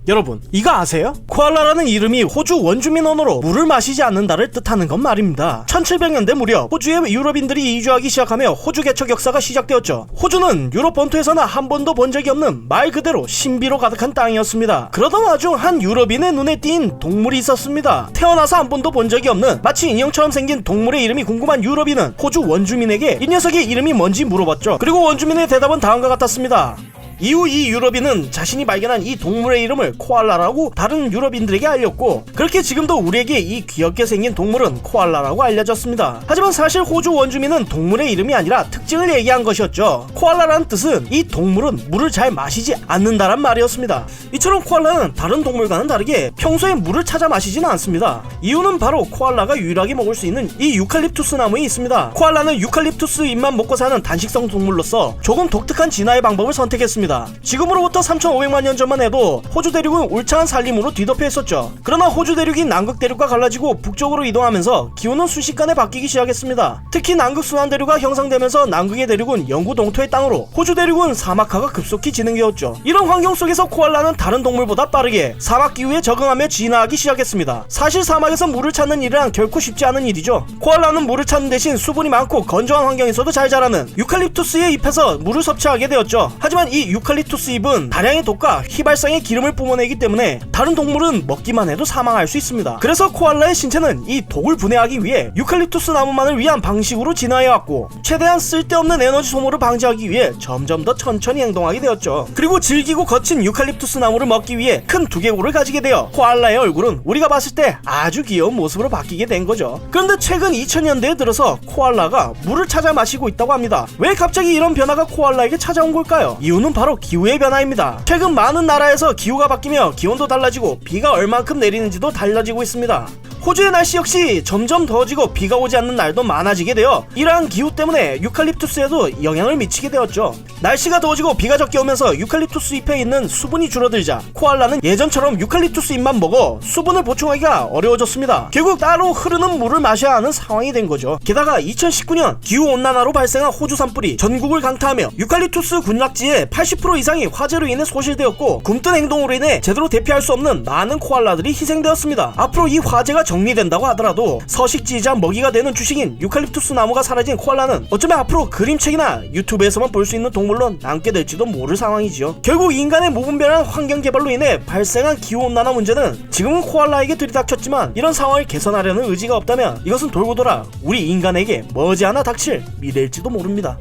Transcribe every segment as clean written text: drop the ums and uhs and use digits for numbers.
여러분, 이거 아세요? 코알라라는 이름이 호주 원주민 언어로 물을 마시지 않는다를 뜻하는 건 말입니다. 1700년대 무렵 호주에 유럽인들이 이주하기 시작하며 호주 개척 역사가 시작되었죠. 호주는 유럽 본토에서는 한 번도 본 적이 없는 말 그대로 신비로 가득한 땅이었습니다. 그러던 와중 한 유럽인의 눈에 띈 동물이 있었습니다. 태어나서 한 번도 본 적이 없는 마치 인형처럼 생긴 동물의 이름이 궁금한 유럽인은 호주 원주민에게 이 녀석의 이름이 뭔지 물어봤죠. 그리고 원주민의 대답은 다음과 같았습니다. 이후 이 유럽인은 자신이 발견한 이 동물의 이름을 코알라라고 다른 유럽인들에게 알렸고, 그렇게 지금도 우리에게 이 귀엽게 생긴 동물은 코알라라고 알려졌습니다. 하지만 사실 호주 원주민은 동물의 이름이 아니라 특징을 얘기한 것이었죠. 코알라라는 뜻은 이 동물은 물을 잘 마시지 않는다란 말이었습니다. 이처럼 코알라는 다른 동물과는 다르게 평소에 물을 찾아 마시지는 않습니다. 이유는 바로 코알라가 유일하게 먹을 수 있는 이 유칼립투스 나무에 있습니다. 코알라는 유칼립투스 잎만 먹고 사는 단식성 동물로서 조금 독특한 진화의 방법을 선택했습니다. 지금으로부터 3,500만 년 전만 해도 호주 대륙은 울창한 산림으로 뒤덮여 있었죠. 그러나 호주 대륙이 남극 대륙과 갈라지고 북쪽으로 이동하면서 기후는 순식간에 바뀌기 시작했습니다. 특히 남극 순환대륙가 형성되면서 남극의 대륙은 영구 동토의 땅으로, 호주 대륙은 사막화가 급속히 진행되었죠. 이런 환경 속에서 코알라는 다른 동물보다 빠르게 사막 기후에 적응하며 진화하기 시작했습니다. 사실 사막에서 물을 찾는 일은 결코 쉽지 않은 일이죠. 코알라는 물을 찾는 대신 수분이 많고 건조한 환경에서도 잘 자라는 유칼립투스의 잎에서 물을 섭취하게 되었죠. 하지만 이 유칼립투스 잎은 다량의 독과 휘발성의 기름을 뿜어내기 때문에 다른 동물은 먹기만 해도 사망할 수 있습니다. 그래서 코알라의 신체는 이 독을 분해하기 위해 유칼립투스 나무만을 위한 방식으로 진화해왔고, 최대한 쓸데없는 에너지 소모를 방지하기 위해 점점 더 천천히 행동하게 되었죠. 그리고 질기고 거친 유칼립투스 나무를 먹기 위해 큰 두개골을 가지게 되어 코알라의 얼굴은 우리가 봤을 때 아주 귀여운 모습으로 바뀌게 된 거죠. 그런데 최근 2000년대에 들어서 코알라가 물을 찾아 마시고 있다고 합니다. 왜 갑자기 이런 변화가 코알라에게 찾아온 걸까요? 이유는 바로 기후의 변화입니다. 최근 많은 나라에서 기후가 바뀌며 기온도 달라지고 비가 얼만큼 내리는지도 달라지고 있습니다. 호주의 날씨 역시 점점 더워지고 비가 오지 않는 날도 많아지게 되어 이러한 기후 때문에 유칼립투스에도 영향을 미치게 되었죠. 날씨가 더워지고 비가 적게 오면서 유칼립투스 잎에 있는 수분이 줄어들자 코알라는 예전처럼 유칼립투스 잎만 먹어 수분을 보충하기가 어려워졌습니다. 결국 따로 흐르는 물을 마셔야 하는 상황이 된 거죠. 게다가 2019년 기후온난화로 발생한 호주 산불이 전국을 강타하며 유칼립투스 군락지의 80% 이상이 화재로 인해 소실되었고, 굼뜬 행동으로 인해 제대로 대피할 수 없는 많은 코알라들이 희생되었습니다. 앞으로 이 화재가 정리된다고 하더라도 서식지이자 먹이가 되는 주식인 유칼립투스 나무가 사라진 코알라는 어쩌면 앞으로 그림책이나 유튜브에서만 볼 수 있는 동물로 남게 될지도 모를 상황이지요. 결국 인간의 무분별한 환경 개발로 인해 발생한 기후온난화 문제는 지금은 코알라에게 들이닥쳤지만, 이런 상황을 개선하려는 의지가 없다면 이것은 돌고 돌아 우리 인간에게 머지않아 닥칠 미래일지도 모릅니다.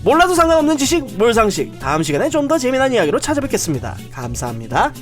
몰라도 상관없는 지식 몰상식, 다음 시간에 좀 더 재미난 이야기로 찾아뵙겠습니다. 감사합니다.